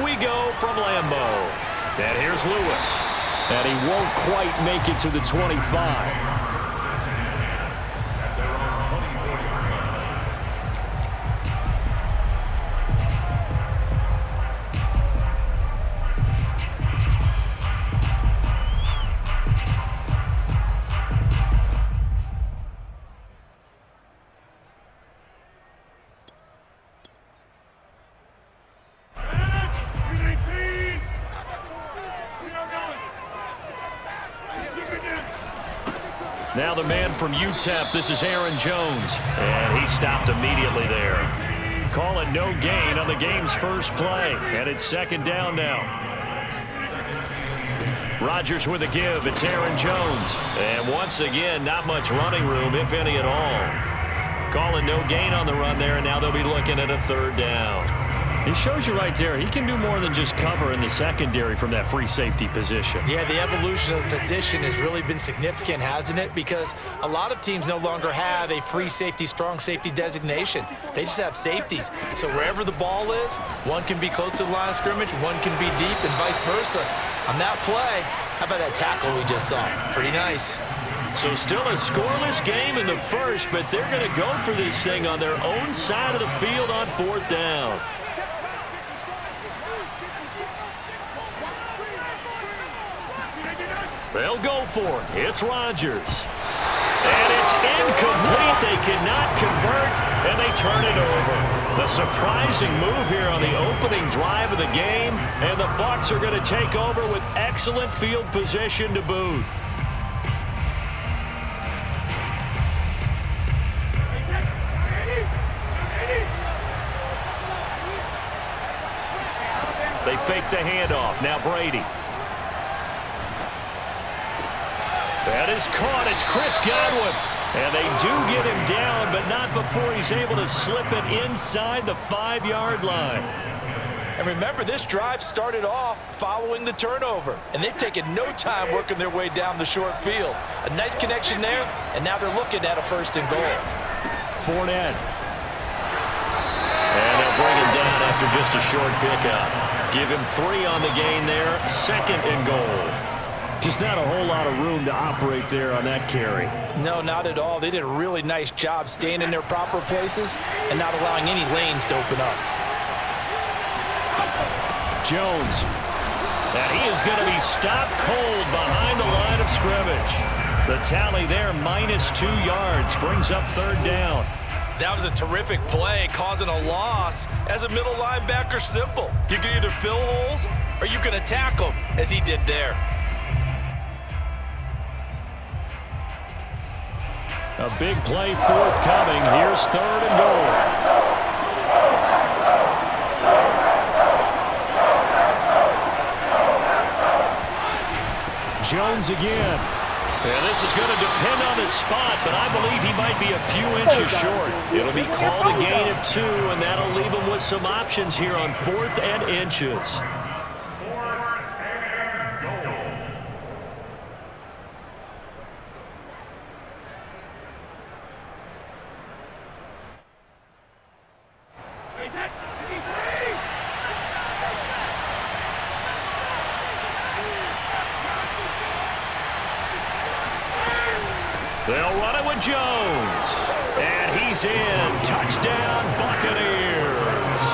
we go from Lambeau. And here's Lewis. And he won't quite make it to the 25. Now the man from UTEP, this is Aaron Jones. And he stopped immediately there. Call it no gain on the game's first play. And it's second down now. Rodgers with a give. It's Aaron Jones. And once again, not much running room, if any at all. Call it no gain on the run there, and now they'll be looking at a third down. He shows you right there, he can do more than just cover in the secondary from that free safety position. Yeah, the evolution of the position has really been significant, hasn't it? Because a lot of teams no longer have a free safety, strong safety designation. They just have safeties. So wherever the ball is, one can be close to the line of scrimmage, one can be deep, and vice versa. On that play, how about that tackle we just saw? Pretty nice. So still a scoreless game in the first, but they're going to go for this thing on their own side of the field on fourth down. They'll go for it. It's Rodgers. And it's incomplete. They cannot convert, and they turn it over. The surprising move here on the opening drive of the game, and the Bucs are going to take over with excellent field position to boot. They fake the handoff. Now Brady. That is caught. It's Chris Godwin. And they do get him down, but not before he's able to slip it inside the 5-yard line. And remember, this drive started off following the turnover. And they've taken no time working their way down the short field. A nice connection there, and now they're looking at a first and goal. Fournette. And they'll bring him down after just a short pickup. Give him 3 on the gain there. Second and goal. Just not a whole lot of room to operate there on that carry. No, not at all. They did a really nice job staying in their proper places and not allowing any lanes to open up. Jones. And he is going to be stopped cold behind the line of scrimmage. The tally there, -2 yards, brings up third down. That was a terrific play, causing a loss. As a middle linebacker, simple. You can either fill holes or you can attack them, as he did there. A big play forthcoming. Here's third and goal. Jones again. And this is going to depend on the spot, but I believe he might be a few inches short. It'll be called a gain of 2, and that'll leave him with some options here on 4th and inches. They'll run it with Jones. And he's in. Touchdown, Buccaneers.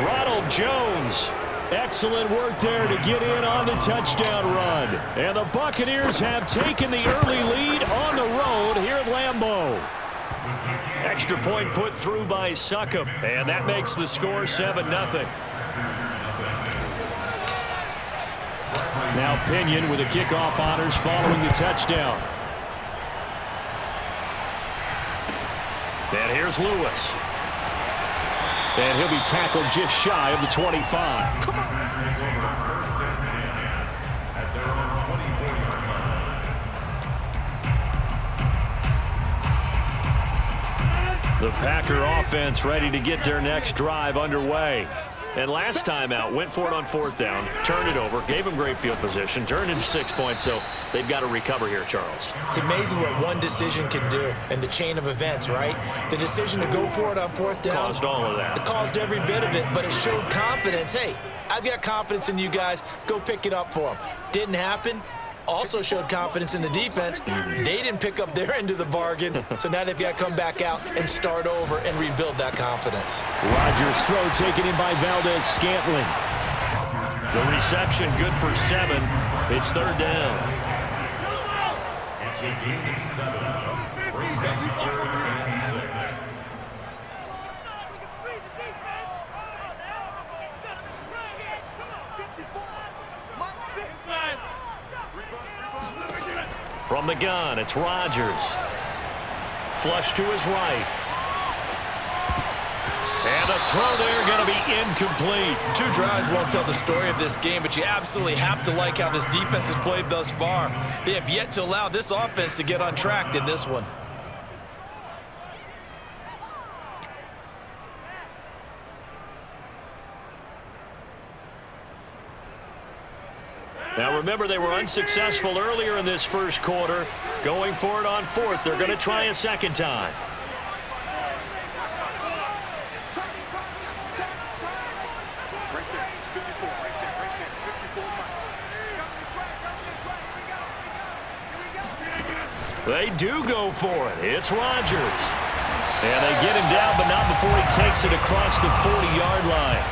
Ronald Jones. Excellent work there to get in on the touchdown run. And the Buccaneers have taken the early lead on the road here at Lambeau. Extra point put through by Succop. And that makes the score 7-0. Now Pinion with the kickoff honors following the touchdown. And here's Lewis. And he'll be tackled just shy of the 25. The Packer offense ready to get their next drive underway. And last time out, went for it on 4th down, turned it over, gave him great field position, turned into 6 points, so they've got to recover here, Charles. It's amazing what one decision can do in the chain of events, right? The decision to go for it on 4th down caused all of that. It caused every bit of it, but it showed confidence. Hey, I've got confidence in you guys. Go pick it up for them. Didn't happen. Also showed confidence in the defense. They didn't pick up their end of the bargain, so now they've got to come back out and start over and rebuild that confidence. Rodgers' throw taken in by Valdez-Scantling. The reception good for 7. It's 3rd down. It's a gain of 7. Brings up 3rd and 6. From the gun, it's Rodgers. Flush to his right. And the throw there going to be incomplete. 2 drives won't tell the story of this game, but you absolutely have to like how this defense has played thus far. They have yet to allow this offense to get untracked in this one. Now remember, they were unsuccessful earlier in this first quarter. Going for it on 4th. They're going to try a second time. They do go for it. It's Rodgers. And they get him down, but not before he takes it across the 40-yard line.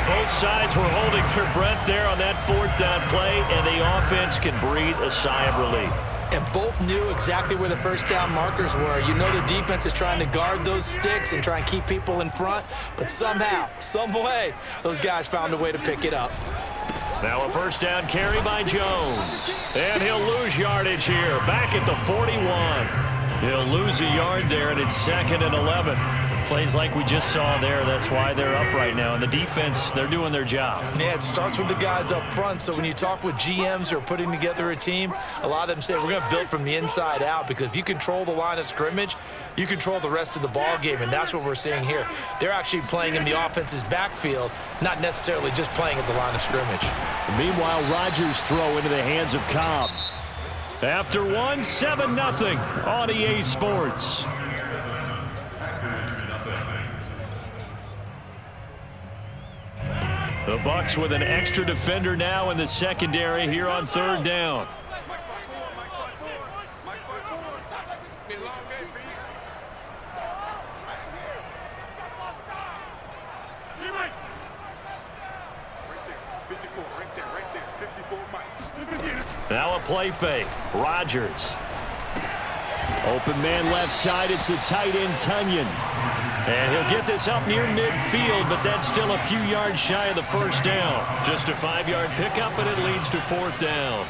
Both sides were holding their breath there on that 4th down play, and the offense can breathe a sigh of relief. And both knew exactly where the first down markers were. You know the defense is trying to guard those sticks and try and keep people in front, but somehow, some way, those guys found a way to pick it up. Now a first down carry by Jones. And he'll lose yardage here, back at the 41. He'll lose a yard there, and it's 2nd and 11. Plays like we just saw there, that's why they're up right now. And the defense, they're doing their job. Yeah, it starts with the guys up front. So when you talk with GMs who are putting together a team, a lot of them say we're going to build from the inside out, because if you control the line of scrimmage, you control the rest of the ball game, and that's what we're seeing here. They're actually playing in the offense's backfield, not necessarily just playing at the line of scrimmage. Meanwhile, Rodgers' throw into the hands of Cobb. After 7-0 on EA Sports. The Bucs with an extra defender now in the secondary here on 3rd down. Now a play fake. Rodgers. Open man left side. It's the tight end, Tunyon. And he'll get this up near midfield, but that's still a few yards shy of the first down. Just a 5-yard pickup, and it leads to 4th down.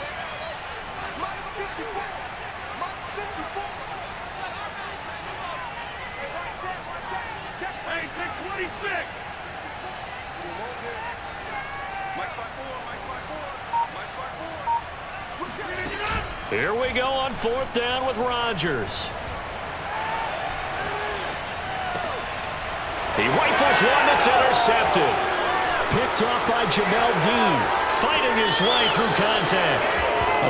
Here we go on 4th down with Rodgers. He rifles one that's intercepted. Picked off by Jamel Dean, fighting his way through contact.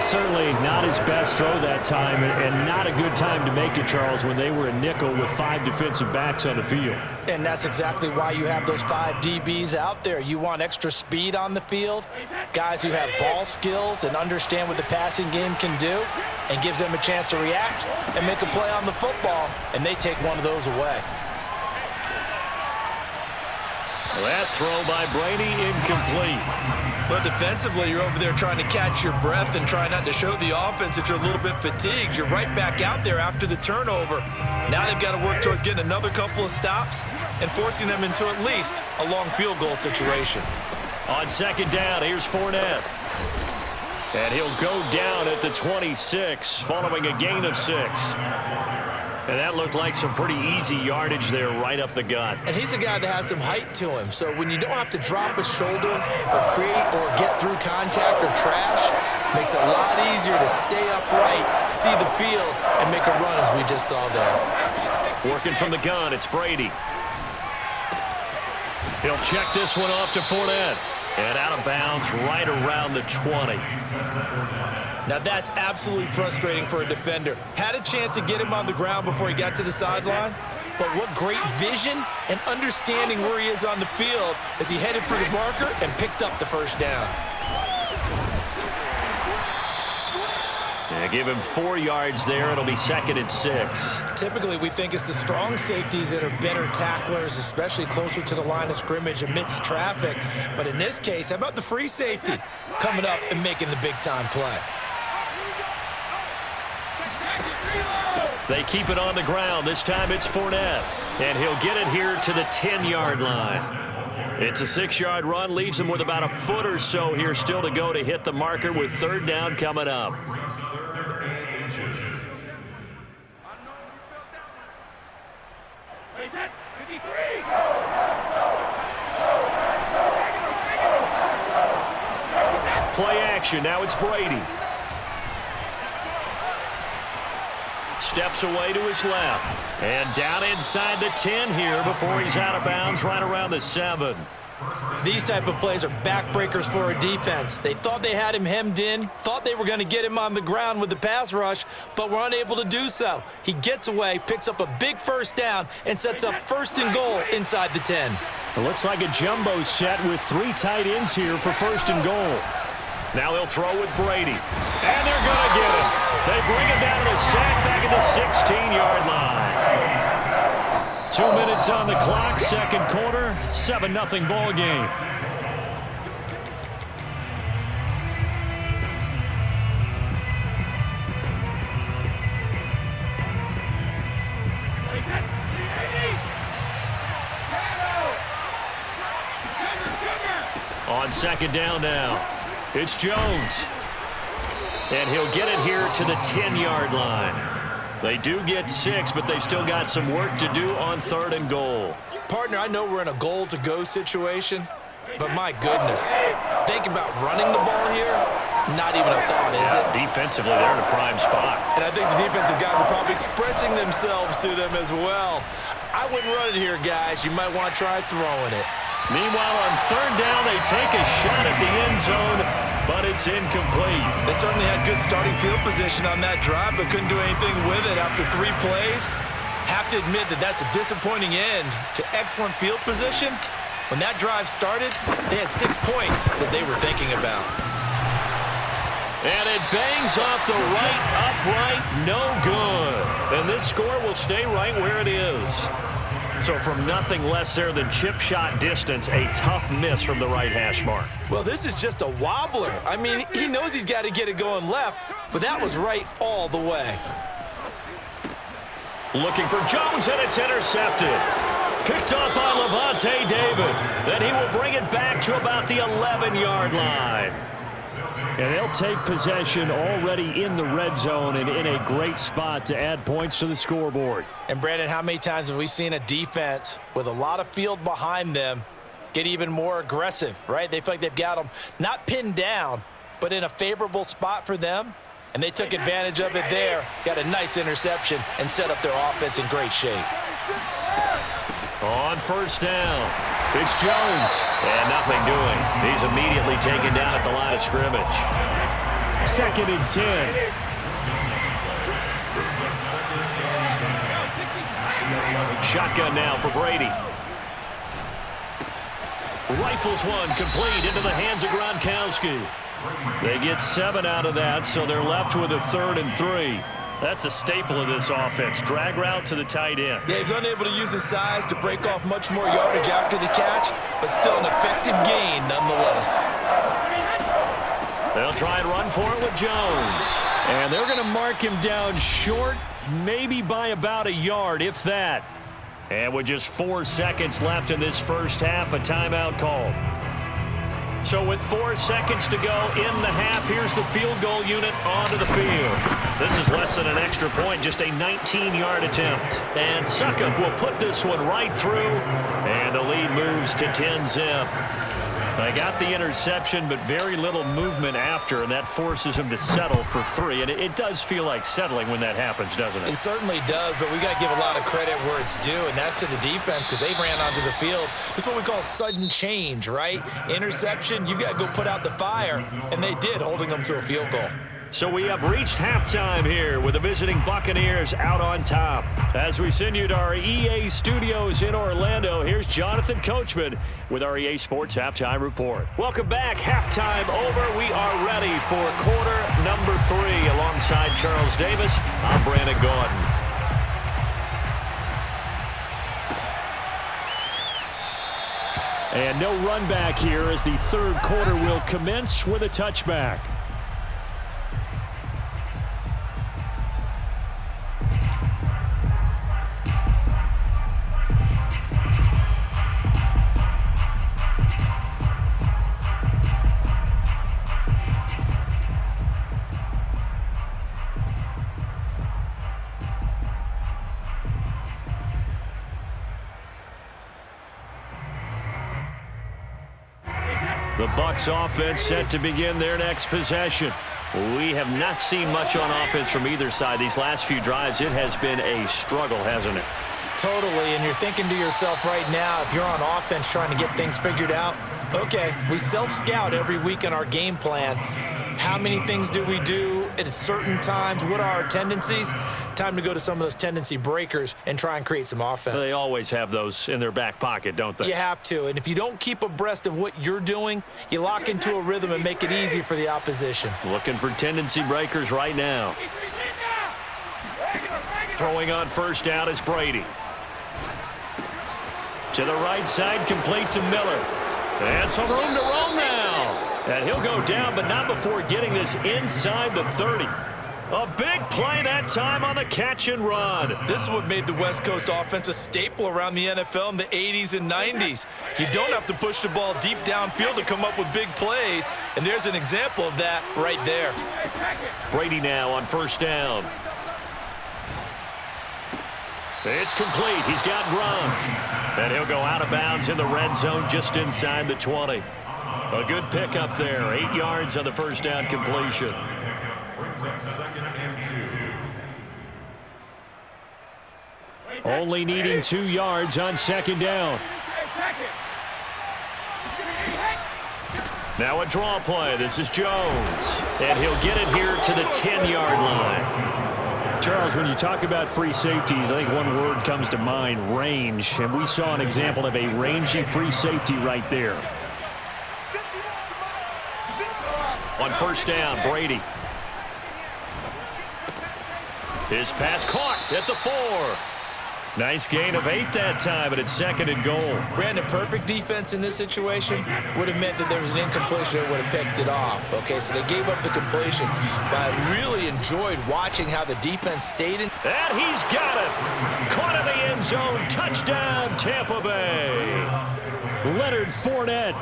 Certainly not his best throw that time, and not a good time to make it, Charles, when they were a nickel with 5 defensive backs on the field. And that's exactly why you have those 5 DBs out there. You want extra speed on the field, guys who have ball skills and understand what the passing game can do, and gives them a chance to react and make a play on the football, and they take one of those away. That throw by Brady incomplete. But defensively, you're over there trying to catch your breath and try not to show the offense that you're a little bit fatigued. You're right back out there after the turnover. Now they've got to work towards getting another couple of stops and forcing them into at least a long field goal situation. On 2nd down, here's Fournette. And he'll go down at the 26 following a gain of 6. And that looked like some pretty easy yardage there right up the gut. And he's a guy that has some height to him. So when you don't have to drop a shoulder or create or get through contact or trash, makes it a lot easier to stay upright, see the field, and make a run as we just saw there. Working from the gun, it's Brady. He'll check this one off to Fournette. And out of bounds right around the 20. Now that's absolutely frustrating for a defender. Had a chance to get him on the ground before he got to the sideline, but what great vision and understanding where he is on the field as he headed for the marker and picked up the first down. Yeah, give him 4 yards there. It'll be 2nd and 6. Typically, we think it's the strong safeties that are better tacklers, especially closer to the line of scrimmage amidst traffic. But in this case, how about the free safety coming up and making the big-time play? They keep it on the ground. This time it's Fournette. And he'll get it here to the 10-yard line. It's a 6-yard run. Leaves him with about a foot or so here still to go to hit the marker with 3rd down coming up. Play action. Now it's Brady. Steps away to his left. And down inside the 10 here before he's out of bounds right around the 7. These type of plays are backbreakers for a defense. They thought they had him hemmed in, thought they were going to get him on the ground with the pass rush, but were unable to do so. He gets away, picks up a big first down, and sets up 1st and goal inside the 10. It looks like a jumbo set with 3 tight ends here for 1st and goal. Now he'll throw with Brady. And they're going to get him. They bring him down to the sack back at the 16-yard line. 2 minutes on the clock, 2nd quarter, 7-0 ball game. On 2nd down now, it's Jones. And he'll get it here to the 10-yard line. They do get 6, but they've still got some work to do on 3rd and goal. Partner, I know we're in a goal-to-go situation, but my goodness, think about running the ball here. Not even a thought, is it? Defensively, they're in a prime spot. And I think the defensive guys are probably expressing themselves to them as well. I wouldn't run it here, guys. You might want to try throwing it. Meanwhile, on 3rd down, they take a shot at the end zone, but it's incomplete. They certainly had good starting field position on that drive, but couldn't do anything with it after 3 plays. Have to admit that that's a disappointing end to excellent field position. When that drive started, they had 6 points that they were thinking about. And it bangs off the right upright, no good. And this score will stay right where it is. So from nothing less there than chip shot distance, a tough miss from the right hash mark. Well, this is just a wobbler. I mean, he knows he's got to get it going left, but that was right all the way. Looking for Jones, and it's intercepted. Picked off by Levante David. Then he will bring it back to about the 11-yard line. And they'll take possession already in the red zone and in a great spot to add points to the scoreboard. And, Brandon, how many times have we seen a defense with a lot of field behind them get even more aggressive, right? They feel like they've got them not pinned down, but in a favorable spot for them. And they took advantage of it there, got a nice interception, and set up their offense in great shape. On 1st down, it's Jones. And nothing doing. He's immediately taken down at the line of scrimmage. 2nd and 10. Shotgun now for Brady. Rifles one complete into the hands of Gronkowski. They get 7 out of that, so they're left with a 3rd and 3. That's a staple of this offense. Drag route to the tight end. Yeah, he's unable to use his size to break off much more yardage after the catch, but still an effective gain nonetheless. They'll try and run for it with Jones. And they're going to mark him down short, maybe by about a yard, if that. And with just 4 seconds left in this first half, a timeout called. So with 4 seconds to go in the half, here's the field goal unit onto the field. This is less than an extra point, just a 19-yard attempt. And Suckup will put this one right through, and the lead moves to 10-zip. They got the interception, but very little movement after, and that forces them to settle for 3. And it does feel like settling when that happens, doesn't it? It certainly does, but we got to give a lot of credit where it's due, and that's to the defense because they ran onto the field. This is what we call sudden change, right? Interception, you've got to go put out the fire, and they did, holding them to a field goal. So we have reached halftime here with the visiting Buccaneers out on top. As we send you to our EA studios in Orlando, here's Jonathan Coachman with our EA Sports Halftime Report. Welcome back. Halftime over. We are ready for quarter number 3. Alongside Charles Davis, I'm Brandon Gordon. And no run back here as the third quarter will commence with a touchback. The Bucs offense set to begin their next possession. We have not seen much on offense from either side these last few drives. It has been a struggle, hasn't it? Totally, and you're thinking to yourself right now, if you're on offense trying to get things figured out, okay, we self-scout every week in our game plan. How many things do we do at certain times? What are our tendencies? Time to go to some of those tendency breakers and try and create some offense. They always have those in their back pocket, don't they? You have to, and if you don't keep abreast of what you're doing, you lock into a rhythm and make it easy for the opposition. Looking for tendency breakers right now. Throwing on first down is Brady. To the right side, complete to Miller. And some room to roam now. And he'll go down, but not before getting this inside the 30. A big play that time on the catch and run. This is what made the West Coast offense a staple around the NFL in the 80s and 90s. You don't have to push the ball deep downfield to come up with big plays, and there's an example of that right there. Brady now on first down. It's complete. He's got Gronk. And he'll go out of bounds in the red zone just inside the 20. A good pickup there. 8 yards on the first down completion. Brings up 2nd and 2. Only needing 2 yards on second down. Now a draw play. This is Jones. And he'll get it here to the 10-yard line. Charles, when you talk about free safeties, I think one word comes to mind, range. And we saw an example of a rangy free safety right there. On first down, Brady. His pass caught at the 4. Nice gain of 8 that time, but it's 2nd and goal. Brandon, perfect defense in this situation would have meant that there was an incompletion that would have picked it off. Okay, so they gave up the completion, but I really enjoyed watching how the defense stayed in. And he's got it. Caught in the end zone. Touchdown, Tampa Bay. Leonard Fournette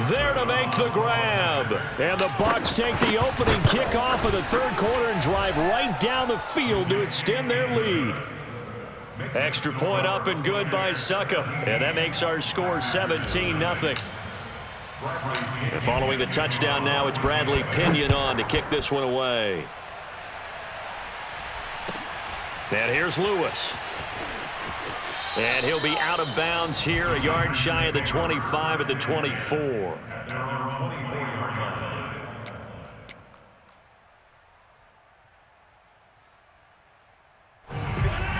there to make the grab. And the Bucs take the opening kickoff of the third quarter and drive right down the field to extend their lead. Extra point up and good by Succa. And that makes our score 17-0. And following the touchdown now, it's Bradley Pinion on to kick this one away. And here's Lewis. And he'll be out of bounds here, a yard shy of the 25 at the 24.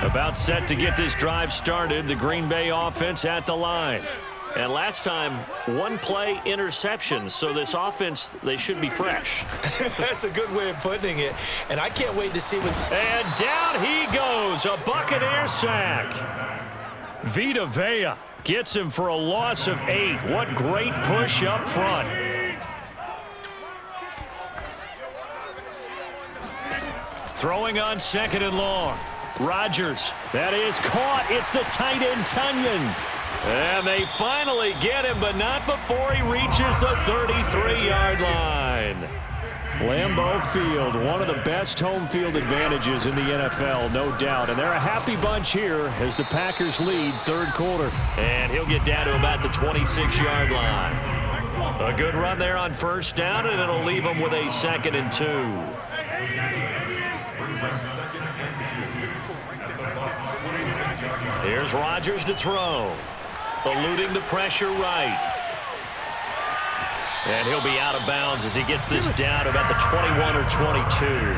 About set to get this drive started, the Green Bay offense at the line. And last time, one play interception, so this offense, they should be fresh. That's a good way of putting it, and I can't wait to see what... And down he goes, a Buccaneer sack. Vita Vea gets him for a loss of 8. What great push up front. Throwing on 2nd and long. Rodgers, that is caught. It's the tight end, Tunyon. And they finally get him, but not before he reaches the 33-yard line. Lambeau Field, one of the best home field advantages in the NFL, no doubt. And they're a happy bunch here as the Packers lead third quarter. And he'll get down to about the 26-yard line. A good run there on first down, and it'll leave them with a 2nd and 2. Brings up 2nd and 2 at the Bucs 26-yard line. Here's Rodgers to throw. Eluding the pressure right. And he'll be out of bounds as he gets this down to about the 21 or 22.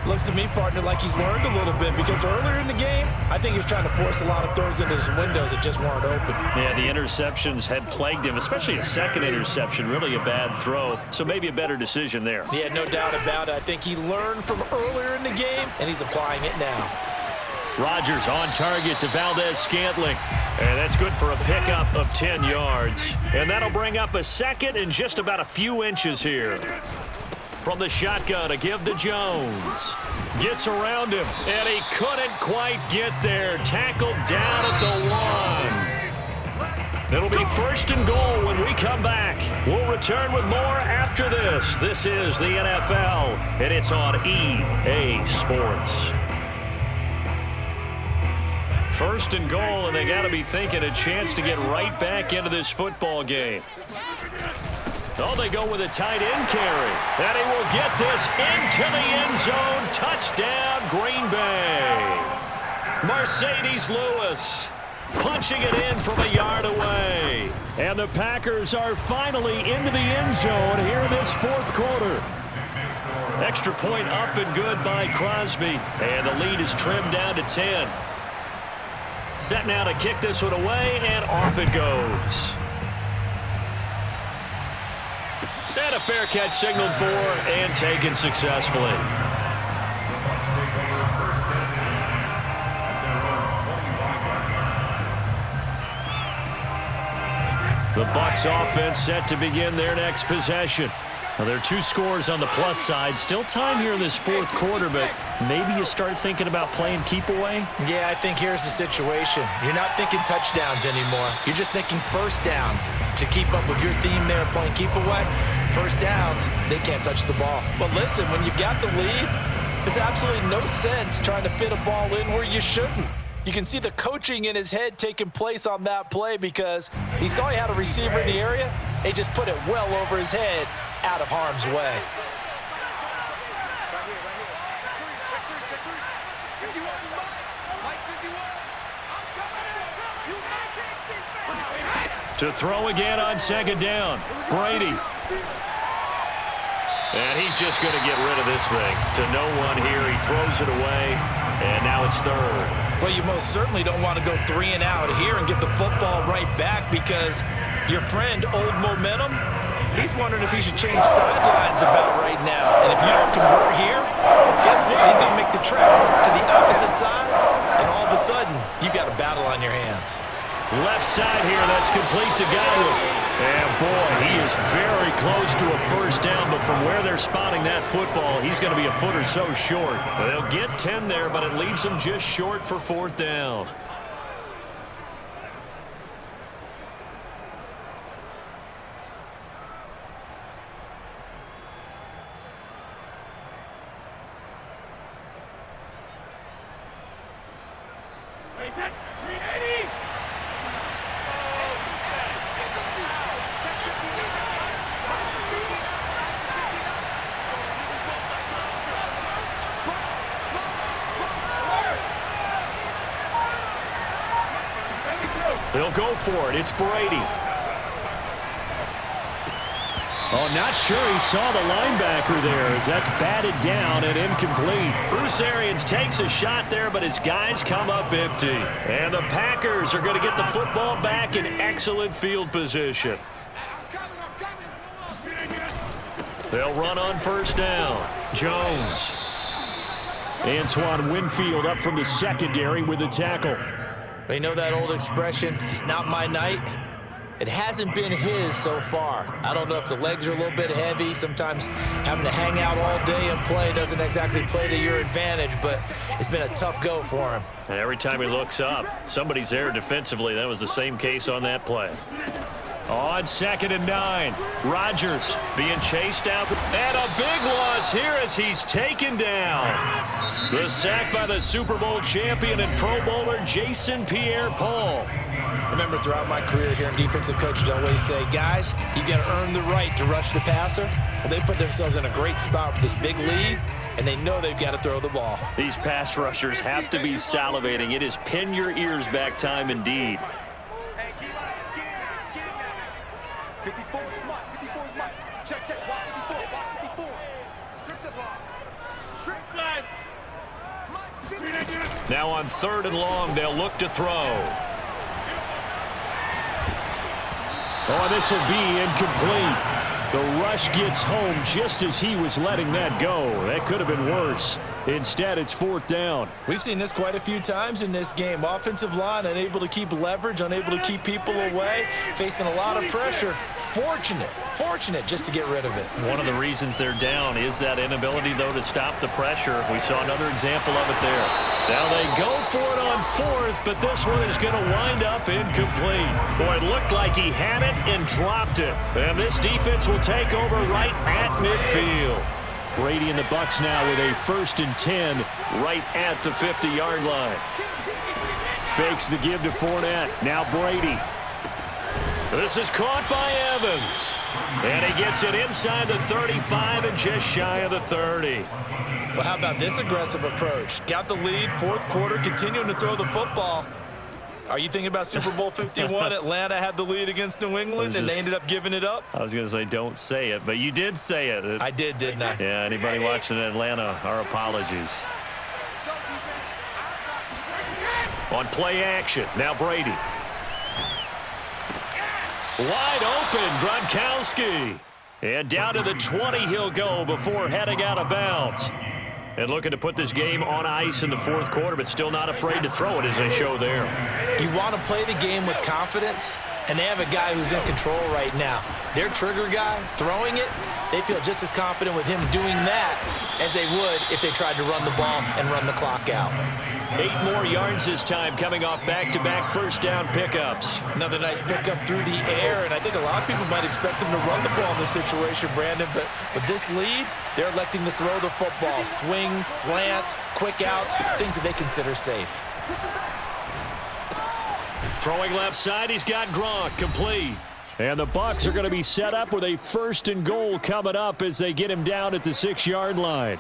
Looks to me, partner, like he's learned a little bit because earlier in the game, I think he was trying to force a lot of throws into some windows that just weren't open. Yeah, the interceptions had plagued him, especially a second interception, really a bad throw. So maybe a better decision there. Yeah, no doubt about it. I think he learned from earlier in the game, and he's applying it now. Rodgers on target to Valdez-Scantling. And that's good for a pickup of 10 yards. And that'll bring up a 2nd and just about a few inches here. From the shotgun, a give to Jones. Gets around him, and he couldn't quite get there. Tackled down at the 1. It'll be 1st and goal when we come back. We'll return with more after this. This is the NFL, and it's on EA Sports. 1st and goal, and they got to be thinking a chance to get right back into this football game. Oh, they go with a tight end carry. And he will get this into the end zone. Touchdown, Green Bay. Mercedes Lewis punching it in from a yard away. And the Packers are finally into the end zone here in this 4th quarter. Extra point up and good by Crosby. And the lead is trimmed down to 10. Set now to kick this one away, and off it goes. And a fair catch signaled for and taken successfully. The Bucs offense set to begin their next possession. Now, there are 2 scores on the plus side. Still time here in this 4th quarter, but maybe you start thinking about playing keep away? Yeah, I think here's the situation. You're not thinking touchdowns anymore. You're just thinking first downs. To keep up with your theme there of playing keep away, first downs, they can't touch the ball. But listen, when you've got the lead, there's absolutely no sense trying to fit a ball in where you shouldn't. You can see the coaching in his head taking place on that play because he saw he had a receiver in the area. He just put it well over his head, out of harm's way. To throw again on 2nd down, Brady. And he's just going to get rid of this thing. To no one here, he throws it away, and now it's 3rd. Well, you most certainly don't want to go 3 and out here and get the football right back because your friend, Old Momentum, he's wondering if he should change sidelines about right now. And if you don't convert here, guess what? He's going to make the trek to the opposite side, and all of a sudden, you've got a battle on your hands. Left side here, that's complete to Godwin. And boy, he is very close to a first down, but from where they're spotting that football, he's going to be a foot or so short. They'll get 10 there, but it leaves them just short for 4th down. They'll go for it. It's Brady. Oh, not sure he saw the linebacker there as that's batted down and incomplete. Bruce Arians takes a shot there, but his guys come up empty. And the Packers are going to get the football back in excellent field position. They'll run on first down. Jones. Antoine Winfield up from the secondary with the tackle. You know that old expression, it's not my night? It hasn't been his so far. I don't know if the legs are a little bit heavy. Sometimes having to hang out all day and play doesn't exactly play to your advantage, but it's been a tough go for him. And every time he looks up, somebody's there defensively. That was the same case on that play. On 2nd and 9, Rodgers being chased out. And a big loss here as he's taken down. The sack by the Super Bowl champion and Pro Bowler Jason Pierre-Paul. remember throughout my career here in defensive coaches always say, guys, you got to earn the right to rush the passer. Well, they put themselves in a great spot with this big lead, and they know they've got to throw the ball. These pass rushers have to be salivating. It is pin your ears back time indeed. 54 is Mike. 54 is Mike. Check, check. Watch 54. Watch 54. Strip the ball. Strip side. Now on 3rd and long, they'll look to throw. Oh, this will be incomplete. The rush gets home just as he was letting that go. That could have been worse. Instead, it's 4th down. We've seen this quite a few times in this game. Offensive line unable to keep leverage, unable to keep people away, facing a lot of pressure. Fortunate just to get rid of it. One of the reasons they're down is that inability, though, to stop the pressure. We saw another example of it there. Now they go for it on 4th, but this one is going to wind up incomplete. Boy, it looked like he had it and dropped it. And this defense will take over right at midfield. Brady and the Bucs now with a 1st and 10 right at the 50-yard line. Fakes the give to Fournette. Now Brady. This is caught by Evans. And he gets it inside the 35 and just shy of the 30. Well, how about this aggressive approach? Got the lead, 4th quarter, continuing to throw the football. Are you thinking about Super Bowl 51? Atlanta had the lead against New England, and they ended up giving it up? I was going to say don't say it, but you did say it. I did, didn't I? Yeah, anybody watching Atlanta, our apologies. On play action, now Brady. Wide open, Gronkowski. And down to the 20 he'll go before heading out of bounds. And looking to put this game on ice in the 4th quarter, but still not afraid to throw it as they show there. You want to play the game with confidence, and they have a guy who's in control right now. Their trigger guy, throwing it, they feel just as confident with him doing that as they would if they tried to run the ball and run the clock out. 8 more yards this time coming off back-to-back 1st down pickups. Another nice pickup through the air, and I think a lot of people might expect them to run the ball in this situation, Brandon, but with this lead, they're electing to throw the football. Swings, slants, quick outs, things that they consider safe. Throwing left side, he's got Gronk, complete. And the Bucs are going to be set up with a 1st and goal coming up as they get him down at the 6-yard line.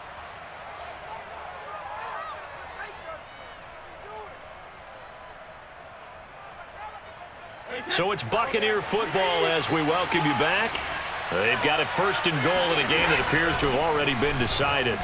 So it's Buccaneer football as we welcome you back. They've got it 1st and goal in a game that appears to have already been decided.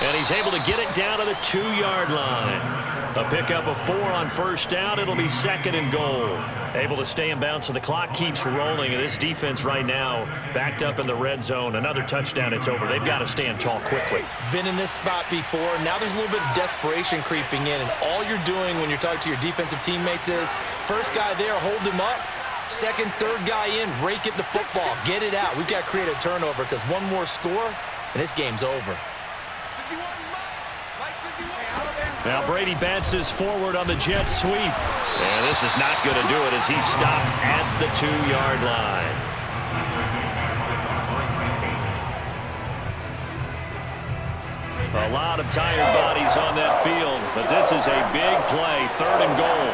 And he's able to get it down to the 2-yard line. A pickup of 4 on 1st down. It'll be 2nd and goal. Able to stay in bounds, so the clock keeps rolling. And this defense right now backed up in the red zone. Another touchdown, it's over. They've got to stand tall quickly. Been in this spot before. Now there's a little bit of desperation creeping in. And all you're doing when you're talking to your defensive teammates is, first guy there, hold him up. 2nd, 3rd guy in, rake at the football. Get it out. We've got to create a turnover because one more score, and this game's over. Now Brady bounces forward on the jet sweep. And this is not going to do it as he's stopped at the 2-yard line. A lot of tired bodies on that field, but this is a big play, 3rd and goal.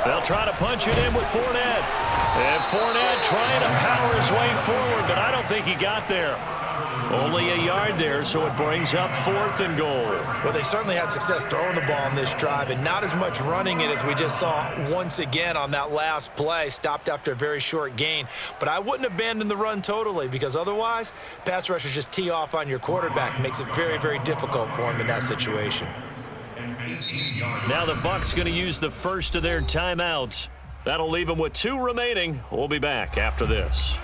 They'll try to punch it in with Fournette. And Fournette trying to power his way forward, but I don't think he got there. Only a yard there, so it brings up 4th and goal. Well, they certainly had success throwing the ball in this drive and not as much running it as we just saw once again on that last play. Stopped after a very short gain. But I wouldn't abandon the run totally because otherwise, pass rushers just tee off on your quarterback. Makes it very, very difficult for him in that situation. Now the Bucs going to use the first of their timeouts. That'll leave them with 2 remaining. We'll be back after this.